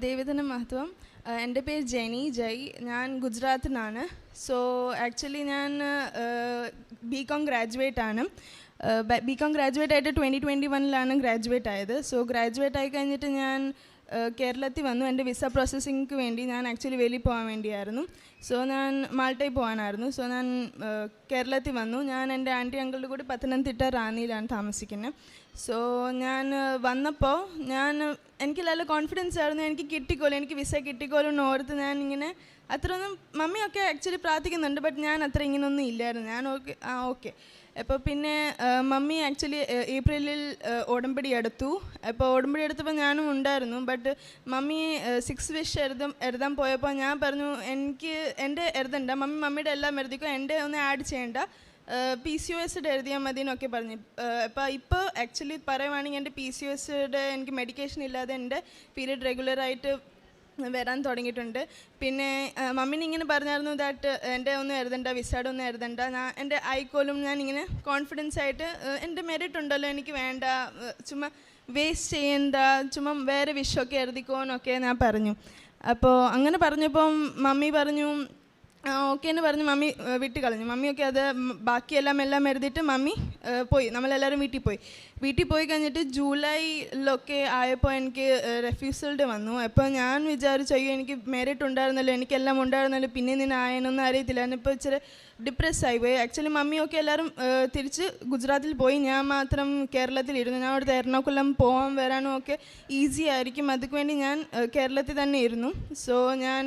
ദൈവത്തിന് മഹത്വം. എൻ്റെ പേര് ജെനി ജയ്. ഞാൻ ഗുജറാത്തിൽ നിന്നാണ്. സോ ആക്ച്വലി ഞാൻ ബികോം ഗ്രാജുവേറ്റ് ആണ്. ബികോം ഗ്രാജുവേറ്റ് ആയിട്ട് 2021 ഗ്രാജുവേറ്റ് ആയത്. സോ ഗ്രാജുവേറ്റ് ആയി കഴിഞ്ഞിട്ട് ഞാൻ കേരളത്തിൽ വന്നു. എൻ്റെ വിസ പ്രോസസ്സിങ്ങിക്ക് വേണ്ടി ഞാൻ ആക്ച്വലി വെളിയിൽ പോകാൻ വേണ്ടിയായിരുന്നു. സോ ഞാൻ മാൾട്ടയിൽ പോകാനായിരുന്നു. സോ ഞാൻ കേരളത്തിൽ വന്നു. ഞാൻ എൻ്റെ ആൻറ്റി അങ്കിളുടെ കൂടി പത്തനംതിട്ട റാന്നിയിലാണ് താമസിക്കുന്നത്. സോ ഞാൻ വന്നപ്പോൾ എനിക്ക് നല്ല കോൺഫിഡൻസ് ആയിരുന്നു, എനിക്ക് കിട്ടിക്കോളും, എനിക്ക് വിസ കിട്ടിക്കോളും എന്ന് ഓർത്ത് ഞാൻ ഇങ്ങനെ അത്രയൊന്നും, മമ്മിയൊക്കെ ആക്ച്വലി പ്രാർത്ഥിക്കുന്നുണ്ട്, ബട്ട് ഞാൻ അത്ര ഇങ്ങനെയൊന്നും ഇല്ലായിരുന്നു. ഞാൻ ഓക്കെ. അപ്പോൾ പിന്നെ മമ്മി ആക്ച്വലി ഏപ്രിലിൽ ഉടമ്പടി എടുത്തു. അപ്പോൾ ഉടമ്പടി എടുത്തപ്പോൾ ഞാനും ഉണ്ടായിരുന്നു. ബട്ട് മമ്മി 6 വിഷ് എഴുതാൻ പോയപ്പോൾ ഞാൻ പറഞ്ഞു എൻ്റെ എഴുതണ്ട, മമ്മിയുടെ എല്ലാം എഴുതിക്കോ, എൻ്റെ ഒന്നും ആഡ് ചെയ്യണ്ട, PCOS എഴുതിയാൽ മതി എന്നൊക്കെ പറഞ്ഞു. അപ്പോൾ ഇപ്പോൾ ആക്ച്വലി പറയുവാണെങ്കിൽ എൻ്റെ PCOS എനിക്ക് മെഡിക്കേഷൻ ഇല്ലാതെ എൻ്റെ പീരിയഡ് റെഗുലറായിട്ട് വരാൻ തുടങ്ങിയിട്ടുണ്ട്. പിന്നെ മമ്മീനെ ഇങ്ങനെ പറഞ്ഞായിരുന്നു ദാറ്റ് എൻ്റെ ഒന്നും എഴുതണ്ട, വിസയുടെ ഒന്നും എഴുതണ്ട, എൻ്റെ ആയിക്കോലും, ഞാൻ ഇങ്ങനെ കോൺഫിഡൻസ് ആയിട്ട് എൻ്റെ മെറിറ്റ് ഉണ്ടല്ലോ, എനിക്ക് വേണ്ട, ചുമ്മാ വേസ്റ്റ് ചെയ്യണ്ട, ചുമ്മാ വേറെ വിഷയമൊക്കെ എഴുതിക്കോ എന്നൊക്കെ ഞാൻ പറഞ്ഞു. അപ്പോൾ അങ്ങനെ പറഞ്ഞപ്പം മമ്മി പറഞ്ഞു ഓക്കെ എന്ന് പറഞ്ഞ് മമ്മി വിട്ട് കളഞ്ഞു. മമ്മിയൊക്കെ അത് ബാക്കിയെല്ലാം എഴുതിയിട്ട് മമ്മി പോയി. നമ്മളെല്ലാവരും വീട്ടിൽ പോയി കഴിഞ്ഞിട്ട് ജൂലൈയിലൊക്കെ ആയപ്പോൾ എനിക്ക് റെഫ്യൂസൽഡ് വന്നു. അപ്പോൾ ഞാൻ വിചാരിച്ചു അയ്യോ എനിക്ക് മെറിറ്റ് ഉണ്ടായിരുന്നല്ലോ, എനിക്കെല്ലാം ഉണ്ടായിരുന്നല്ലോ, പിന്നെ നിന്നെ ആയെന്നൊന്നും അറിയത്തില്ല. ഇപ്പോൾ ഇച്ചിരി ഡിപ്രസ്സായി പോയി. ആക്ച്വലി മമ്മിയൊക്കെ എല്ലാവരും തിരിച്ച് ഗുജറാത്തിൽ പോയി, ഞാൻ മാത്രം കേരളത്തിലിരുന്നു. ഞാൻ അവിടുത്തെ എറണാകുളം പോകാൻ വരാനും ഒക്കെ ഈസി ആയിരിക്കും, അതുക്ക് വേണ്ടി ഞാൻ കേരളത്തിൽ തന്നെ ഇരുന്നു. സോ ഞാൻ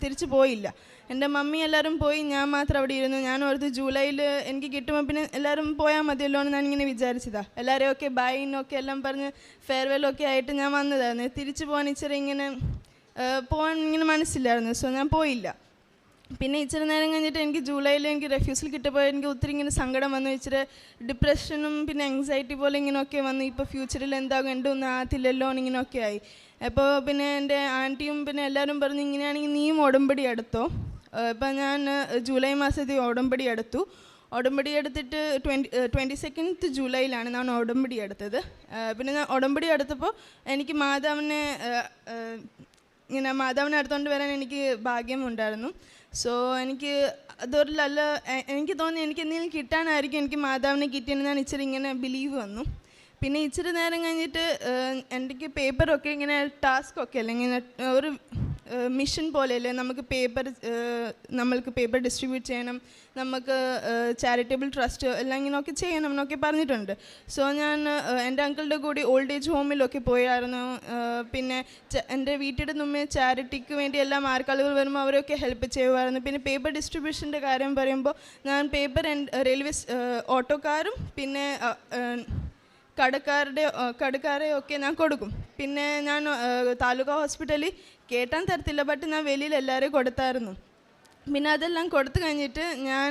തിരിച്ച് പോയില്ല. എൻ്റെ മമ്മി എല്ലാവരും പോയി, ഞാൻ മാത്രം അവിടെ ഇരുന്നു. ഞാൻ ഓർത്ത് ജൂലൈയിൽ എനിക്ക് കിട്ടുമ്പോൾ പിന്നെ എല്ലാവരും പോയാൽ മതിയല്ലോ എന്ന് ഞാനിങ്ങനെ വിചാരിച്ചതാണ്. എല്ലാവരും ഒക്കെ ബൈ എന്നൊക്കെ എല്ലാം പറഞ്ഞ് ഫെയർവെല്ലൊക്കെ ആയിട്ട് ഞാൻ വന്നതായിരുന്നു. തിരിച്ചു പോകാൻ ഇച്ചിരി പോകാൻ ഇങ്ങനെ മനസ്സില്ലായിരുന്നു. സോ ഞാൻ പോയില്ല. പിന്നെ ഇച്ചിരി നേരം കഴിഞ്ഞിട്ട് എനിക്ക് ജൂലൈയിൽ എനിക്ക് റെഫ്യൂസൽ കിട്ടിയപ്പോൾ എനിക്ക് ഒത്തിരി ഇങ്ങനെ സങ്കടം വന്നു, ഇച്ചിരി ഡിപ്രഷനും പിന്നെ ആങ്സൈറ്റി പോലെ ഇങ്ങനെയൊക്കെ വന്നു. ഇപ്പോൾ ഫ്യൂച്ചറിൽ എന്താകും, എൻ്റെ ഒന്നും ആകത്തില്ലല്ലോ എന്നിങ്ങനെയൊക്കെ ആയി. അപ്പോൾ പിന്നെ എൻ്റെ ആൻറ്റിയും പിന്നെ എല്ലാവരും പറഞ്ഞു ഇങ്ങനെയാണെങ്കിൽ നീയും ഉടമ്പടി എടുത്തോ. ഇപ്പം ഞാൻ ജൂലൈ മാസത്തിൽ ഉടമ്പടി എടുത്തു. ഉടമ്പടി എടുത്തിട്ട് 22 ജൂലൈയിലാണ് ഞാൻ ഉടമ്പടി എടുത്തത്. പിന്നെ ഞാൻ ഉടമ്പടി എടുത്തപ്പോൾ എനിക്ക് മാതാവിനെ അടുത്തുകൊണ്ട് വരാൻ എനിക്ക് ഭാഗ്യമുണ്ടായിരുന്നു. സോ എനിക്ക് തോന്നി എനിക്ക് എന്തെങ്കിലും കിട്ടാനായിരിക്കും എനിക്ക് മാതാവിനെ കിട്ടിയെന്ന് ഞാൻ ഇച്ചിരി ഇങ്ങനെ ബിലീവ് വന്നു. പിന്നെ ഇച്ചിരി നേരം കഴിഞ്ഞിട്ട് എനിക്ക് പേപ്പറൊക്കെ ഇങ്ങനെ ടാസ്കൊക്കെ അല്ലേ, ഇങ്ങനെ ഒരു മിഷൻ പോലെയല്ലേ, നമ്മൾക്ക് പേപ്പർ ഡിസ്ട്രിബ്യൂട്ട് ചെയ്യണം, നമുക്ക് ചാരിറ്റബിൾ ട്രസ്റ്റ് എല്ലാം ഇങ്ങനെയൊക്കെ ചെയ്യണം എന്നൊക്കെ പറഞ്ഞിട്ടുണ്ട്. സോ ഞാൻ എൻ്റെ അങ്കിളുടെ കൂടി ഓൾഡ് ഏജ് ഹോമിലൊക്കെ പോയായിരുന്നു. പിന്നെ എൻ്റെ വീട്ടിൻ്റെ മുമ്പേ ചാരിറ്റിക്ക് വേണ്ടി എല്ലാം ആൾക്കാരുകൾ വരുമ്പോൾ അവരൊക്കെ ഹെൽപ്പ് ചെയ്യുമായിരുന്നു. പിന്നെ പേപ്പർ ഡിസ്ട്രിബ്യൂഷൻ്റെ കാര്യം പറയുമ്പോൾ ഞാൻ പേപ്പർ റെയിൽവേ ഓട്ടോക്കാരും പിന്നെ കടക്കാരെയൊക്കെ ഞാൻ കൊടുക്കും. പിന്നെ ഞാൻ താലൂക്ക് ഹോസ്പിറ്റലിൽ കേട്ടാൻ തരത്തില്ല, ബട്ട് ഞാൻ വെളിയിൽ എല്ലാവരെയും കൊടുത്തായിരുന്നു. പിന്നെ അതെല്ലാം കൊടുത്തു കഴിഞ്ഞിട്ട് ഞാൻ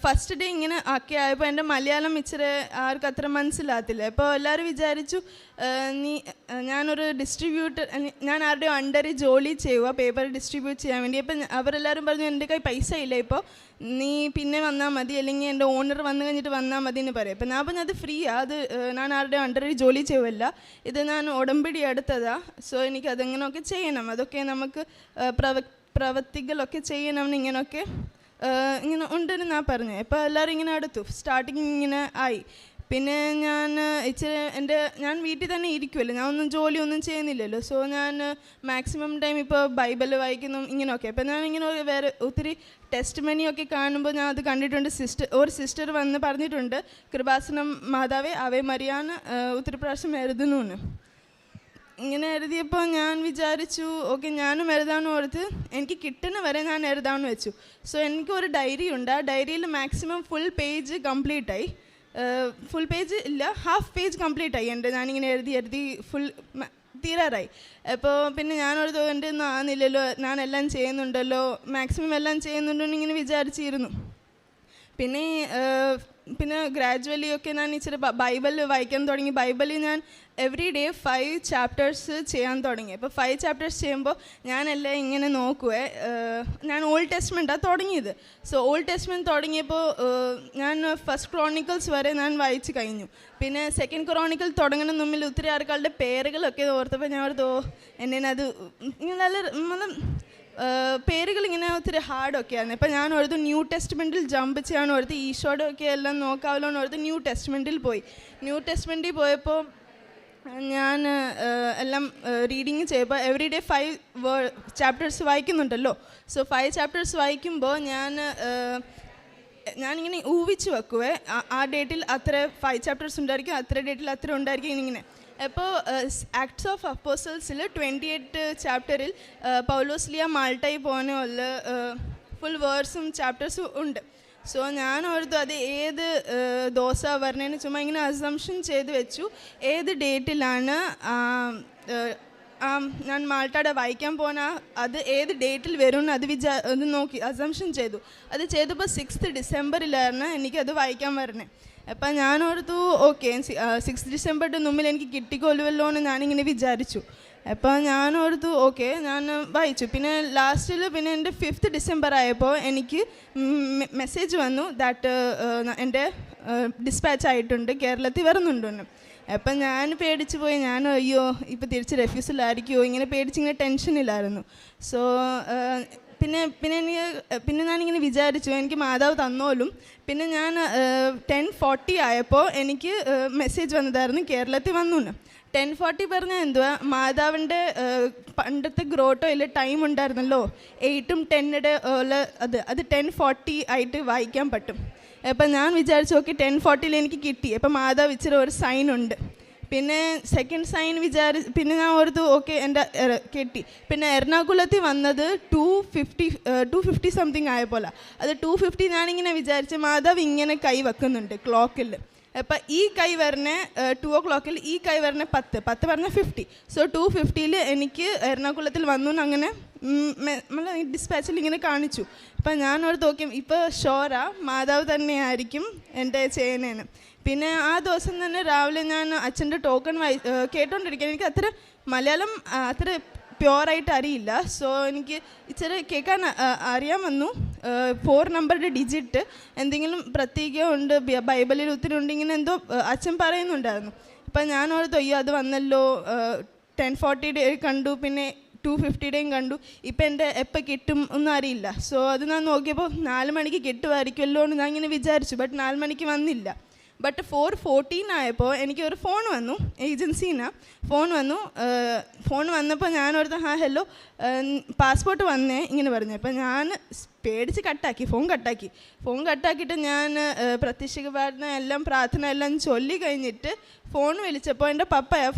ഫസ്റ്റ് ഡേ ഇങ്ങനെ ആയപ്പോൾ എൻ്റെ മലയാളം ഇച്ചിരി ആർക്കും അത്ര മനസ്സിലാകത്തില്ല. അപ്പോൾ എല്ലാവരും വിചാരിച്ചു ഞാനൊരു ഡിസ്ട്രിബ്യൂട്ടർ, ഞാൻ ആരുടെയോ അണ്ടറിൽ ജോലി ചെയ്യുക പേപ്പർ ഡിസ്ട്രിബ്യൂട്ട് ചെയ്യാൻ വേണ്ടി. അപ്പം അവരെല്ലാവരും പറഞ്ഞു എൻ്റെ കയ്യിൽ പൈസ ഇല്ല, ഇപ്പോൾ നീ പിന്നെ വന്നാൽ മതി, അല്ലെങ്കിൽ എൻ്റെ ഓണർ വന്നു കഴിഞ്ഞിട്ട് വന്നാൽ മതി എന്ന് പറയും. അപ്പം ഞാൻ പറഞ്ഞു അത് ഫ്രീയാണ്, അത് ഞാൻ ആരുടെയോ അണ്ടറിൽ ജോലി ചെയ്യുമല്ല, ഇത് ഞാൻ ഉടമ്പടി എടുത്തതാണ്. സോ എനിക്കതെങ്ങനെയൊക്കെ ചെയ്യണം, അതൊക്കെ നമുക്ക് പ്രവൃത്തികളൊക്കെ ചെയ്യണമെന്ന് ഇങ്ങനെ ഉണ്ടെന്ന് ഞാൻ പറഞ്ഞു. അപ്പോൾ എല്ലാവരും ഇങ്ങനെ എടുത്തു, സ്റ്റാർട്ടിങ് ഇങ്ങനെ ആയി. പിന്നെ ഞാൻ വീട്ടിൽ തന്നെ ഇരിക്കുമല്ലോ, ഞാൻ ജോലിയൊന്നും ചെയ്യുന്നില്ലല്ലോ. സോ ഞാൻ മാക്സിമം ടൈം ഇപ്പോൾ ബൈബിൾ വായിക്കുന്നു ഇങ്ങനെയൊക്കെ. അപ്പോൾ ഞാൻ ഇങ്ങനെ വേറെ ഒത്തിരി ടെസ്റ്റ് മണിയൊക്കെ കാണുമ്പോൾ ഞാൻ അത് കണ്ടിട്ടുണ്ട്. ഒരു സിസ്റ്റർ വന്ന് പറഞ്ഞിട്ടുണ്ട് കൃപാസനം മാതാവേ ആവേ മരിയാന്ന് ഒത്തിരി പ്രാവശ്യം എഴുതുന്നു. ഇങ്ങനെ എഴുതിയപ്പോൾ ഞാൻ വിചാരിച്ചു ഓക്കെ ഞാനും എഴുതാമെന്ന് ഓർത്ത് എനിക്ക് കിട്ടുന്ന വരെ ഞാൻ എഴുതാമെന്ന് വെച്ചു. സോ എനിക്കൊരു ഡയറി ഉണ്ട്, ആ ഡയറിയിൽ മാക്സിമം ഫുൾ പേജ് കംപ്ലീറ്റ് ആയി. ഫുൾ പേജ് ഇല്ല, ഹാഫ് പേജ് കംപ്ലീറ്റ് ആയി ഞാനിങ്ങനെ എഴുതി ഫുൾ തീരാറായി. അപ്പോൾ പിന്നെ ഞാനൊരു എൻ്റെ ഒന്നും ആകുന്നില്ലല്ലോ, ഞാൻ എല്ലാം ചെയ്യുന്നുണ്ടല്ലോ, മാക്സിമം എല്ലാം ചെയ്യുന്നുണ്ടോ എന്നിങ്ങനെ വിചാരിച്ചിരുന്നു. പിന്നെ പിന്നെ ഗ്രാജുവലി ഒക്കെ ഞാൻ ഇച്ചിരി ബൈബിൾ വായിക്കാൻ തുടങ്ങി. ബൈബിളിൽ ഞാൻ എവറി ഡേ 5 ചാപ്റ്റേഴ്സ് ചെയ്യാൻ തുടങ്ങി. അപ്പോൾ 5 ചാപ്റ്റേഴ്സ് ചെയ്യുമ്പോൾ ഞാനെല്ലാം ഇങ്ങനെ നോക്കുവേ. ഞാൻ ഓൾഡ് ടെസ്റ്റ്മെൻറ്റാണ് തുടങ്ങിയത്. സോ ഓൾഡ് ടെസ്റ്റ്മെൻറ്റ് തുടങ്ങിയപ്പോൾ ഞാൻ ഫസ്റ്റ് ക്രോണിക്കിൾസ് വരെ ഞാൻ വായിച്ച് കഴിഞ്ഞു. പിന്നെ സെക്കൻഡ് ക്രോണിക്കിൾ തുടങ്ങുന്ന മുമ്പിൽ ഒത്തിരി ആൾക്കാരുടെ പേരുകളൊക്കെ ഓർത്തപ്പോൾ ഞാൻ ഓർത്തോ എന്നത് ഇങ്ങനെ നല്ല പേരുകൾ ഇങ്ങനെ ഒത്തിരി ഹാർഡൊക്കെയാണ്. അപ്പോൾ ഞാൻ ഓർത്ത് ന്യൂ ടെസ്റ്റ്മെൻറ്റിൽ ജമ്പ് ചെയ്യാൻ ഓർത്ത് ഈശോയുടെ ഒക്കെ എല്ലാം നോക്കാമല്ലോ എന്ന് ഓർത്ത് ന്യൂ ടെസ്റ്റ്മെൻറ്റിൽ പോയി. ന്യൂ ടെസ്റ്റ്മെൻറ്റിൽ പോയപ്പോൾ ഞാൻ എല്ലാം റീഡിങ് ചെയ്യുമ്പോൾ എവറി ഡേ 5 ചാപ്റ്റേഴ്സ് വായിക്കുന്നുണ്ടല്ലോ. സോ 5 ചാപ്റ്റേഴ്സ് വായിക്കുമ്പോൾ ഞാനിങ്ങനെ ഊഹിച്ച് വെക്കുവേ ആ ഡേറ്റിൽ അത്ര 5 ചാപ്റ്റേഴ്സ് ഉണ്ടായിരിക്കും, അത്ര ഡേറ്റിൽ അത്ര ഉണ്ടായിരിക്കും ഇങ്ങനെ. അപ്പോൾ ആക്ട്സ് ഓഫ് അപ്പോസ്റ്റൽസിൽ 28 ചാപ്റ്ററിൽ പൗലോസ്ലിയ മാൾട്ടയിൽ പോകുന്ന ഫുൾ വേർഡ്സും ചാപ്റ്റേഴ്സും ഉണ്ട്. സോ ഞാൻ ഓർത്തു അത് ഏത് ദിവസം വരണേന്ന് ചുമ്മാ ഇങ്ങനെ അസംഷൻ ചെയ്ത് വെച്ചു. ഏത് ഡേറ്റിലാണ് ഞാൻ മാൾട്ടയുടെ വായിക്കാൻ പോകുന്ന അത് ഏത് ഡേറ്റിൽ വരുമെന്ന് അത് നോക്കി അസംഷൻ ചെയ്തു. അത് ചെയ്തപ്പോൾ 6th ഡിസംബറിലായിരുന്നു എനിക്കത് വായിക്കാൻ വരണേ. അപ്പം ഞാൻ ഓർത്തു ഓക്കെ 6th ഡിസംബറിൻ്റെ മുമ്പിൽ എനിക്ക് കിട്ടിക്കൊള്ളുമല്ലോ എന്ന് ഞാനിങ്ങനെ വിചാരിച്ചു. അപ്പോൾ ഞാൻ ഓർത്തു ഓക്കെ ഞാൻ വായിച്ചു. പിന്നെ ലാസ്റ്റിൽ പിന്നെ എൻ്റെ 5th ഡിസംബർ ആയപ്പോൾ എനിക്ക് മെസ്സേജ് വന്നു ദാറ്റ് എൻ്റെ ഡിസ്പാച്ച് ആയിട്ടുണ്ട്, കേരളത്തിൽ വരുന്നുണ്ടെന്ന്. അപ്പം ഞാൻ പേടിച്ച് പോയി. ഞാൻ അയ്യോ ഇപ്പോൾ തിരിച്ച് റെഫ്യൂസലായിരിക്കുമോ ഇങ്ങനെ പേടിച്ചിങ്ങനെ ടെൻഷനില്ലായിരുന്നു. സോ പിന്നെ ഞാനിങ്ങനെ വിചാരിച്ചു എനിക്ക് മാതാവ് തന്നോലും. പിന്നെ ഞാൻ 10:40 ആയപ്പോൾ എനിക്ക് മെസ്സേജ് വന്നതായിരുന്നു കേരളത്തിൽ വന്നു. 10:40 പറഞ്ഞാൽ എന്തുവാ, മാതാവിൻ്റെ പണ്ടത്തെ ഗ്രോട്ടോയിൽ ടൈം ഉണ്ടായിരുന്നല്ലോ 8ഉം 10യുടെ അത് 10:40 ആയിട്ട് വായിക്കാൻ പറ്റും. അപ്പം ഞാൻ വിചാരിച്ചു ഓക്കെ 10:40 എനിക്ക് കിട്ടി. അപ്പം മാതാവ് ഇച്ചിരി ഒരു സൈൻ ഉണ്ട്. പിന്നെ സെക്കൻഡ് സൈൻ പിന്നെ ഞാൻ ഓർത്തു ഓക്കെ എൻ്റെ കിട്ടി. പിന്നെ എറണാകുളത്തിൽ വന്നത് 2:50 സംതിങ് ആയപ്പോലെ. അത് 2:50 ഞാനിങ്ങനെ വിചാരിച്ച് മാതാവ് ഇങ്ങനെ കൈ വെക്കുന്നുണ്ട് ക്ലോക്കിൽ. അപ്പം ഈ കൈ വരണേ 2 o'clock, ഈ കൈ വരണേ 10 പറഞ്ഞാൽ 50. സോ 2:50 എനിക്ക് എറണാകുളത്തിൽ വന്നു അങ്ങനെ നമ്മൾ ഡിസ്പാച്ചിൽ ഇങ്ങനെ കാണിച്ചു. അപ്പം ഞാൻ ഓർത്ത് ഓക്കെ ഇപ്പോൾ ഷോറാ മാതാവ് തന്നെയായിരിക്കും എൻ്റെ ചെയ്യുന്നതെന്ന്. പിന്നെ ആ ദിവസം തന്നെ രാവിലെ ഞാൻ അച്ഛൻ്റെ ടോക്കൺ കേട്ടോണ്ടിരിക്കുക. എനിക്ക് അത്ര മലയാളം അത്ര പ്യുവറായിട്ട് അറിയില്ല. സോ എനിക്ക് ഇച്ചിരി കേൾക്കാൻ അറിയാൻ വന്നു. 4 നമ്പറുടെ ഡിജിറ്റ് എന്തെങ്കിലും പ്രത്യേകം ഉണ്ട് ബൈബിളിൽ ഒത്തിരി ഉണ്ട് ഇങ്ങനെ എന്തോ അച്ഛൻ പറയുന്നുണ്ടായിരുന്നു. അപ്പം ഞാൻ ഓർത്ത് അയ്യോ അത് വന്നല്ലോ. 10:40 കണ്ടു, പിന്നെ 2:50 കണ്ടു. ഇപ്പം എൻ്റെ എപ്പോൾ കിട്ടും ഒന്നും അറിയില്ല. സോ അത് ഞാൻ നോക്കിയപ്പോൾ 4 മണിക്ക് കിട്ടുമായിരിക്കുമല്ലോ എന്ന് ഞാൻ ഇങ്ങനെ വിചാരിച്ചു. ബട്ട് 4 മണിക്ക് വന്നില്ല. ബട്ട് 4:14 ആയപ്പോൾ എനിക്കൊരു ഫോൺ വന്നു, ഏജൻസീന്ന് ഫോൺ വന്നപ്പോൾ ഞാൻ ഓർത്ത് ഹലോ പാസ്പോർട്ട് വന്നേ ഇങ്ങനെ പറഞ്ഞു. അപ്പം ഞാൻ പേടിച്ച് ഫോൺ കട്ടാക്കിയിട്ട് ഞാൻ പ്രത്യക്ഷ എല്ലാം പ്രാർത്ഥന എല്ലാം ചൊല്ലി കഴിഞ്ഞിട്ട് ഫോൺ വിളിച്ചപ്പോൾ എൻ്റെ പപ്പയാ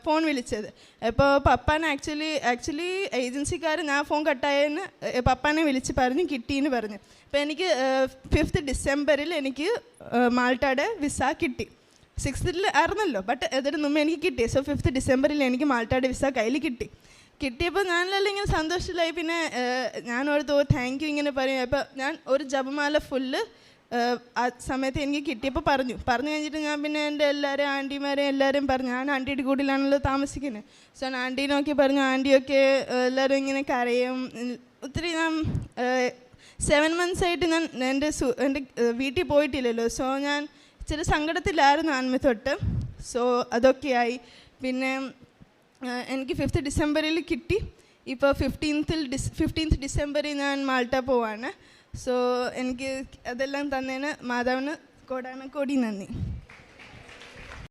ഫോൺ വിളിച്ചത്. അപ്പോൾ പപ്പാനെ ആക്ച്വലി ഏജൻസിക്കാർ ഞാൻ ഫോൺ കട്ടായെന്ന് പപ്പാനെ വിളിച്ച് പറഞ്ഞു കിട്ടിയെന്ന് പറഞ്ഞു. അപ്പോൾ എനിക്ക് 5th ഡിസംബറിൽ എനിക്ക് മാൾട്ടയുടെ വിസ കിട്ടി. 6th ആയിരുന്നല്ലോ, ബട്ട് അതിന് മുമ്പ് എനിക്ക് കിട്ടി. സോ 5th ഡിസംബറിൽ എനിക്ക് മാൾട്ടയുടെ വിസ കയ്യിൽ കിട്ടിയപ്പോൾ ഞാനെല്ലാം ഇങ്ങനെ സന്തോഷത്തിലായി. പിന്നെ ഞാൻ ഓർത്ത് താങ്ക് യു ഇങ്ങനെ പറയും. അപ്പോൾ ഞാൻ ഒരു ജപമാല ഫുള്ള് ആ സമയത്ത് എനിക്ക് കിട്ടിയപ്പോൾ പറഞ്ഞു കഴിഞ്ഞിട്ട് ഞാൻ പിന്നെ എൻ്റെ എല്ലാവരും ആൻറ്റിമാരെയും പറഞ്ഞു. ഞാൻ ആൻറ്റിയുടെ കൂടിലാണല്ലോ താമസിക്കുന്നത്. സോ ഞാൻ ആൻറ്റീനൊക്കെ പറഞ്ഞു. ആൻറ്റിയൊക്കെ എല്ലാവരും ഇങ്ങനെ കരയും. ഒത്തിരി ഞാൻ 7 months ആയിട്ട് ഞാൻ എൻ്റെ വീട്ടിൽ പോയിട്ടില്ലല്ലോ. സോ ഞാൻ ഇച്ചിരി സങ്കടത്തിലായിരുന്നു ആദ്യമേ തൊട്ട്. സോ അതൊക്കെയായി. പിന്നെ എനിക്ക് 5th ഡിസംബറിൽ കിട്ടി. ഇപ്പോൾ 15th ഡിസംബറിൽ ഞാൻ മാൾട്ട പോവാണ്. സോ എനിക്ക് അതെല്ലാം തന്നതിന് മാതാവിന് കോടാനക്കോടി നന്ദി.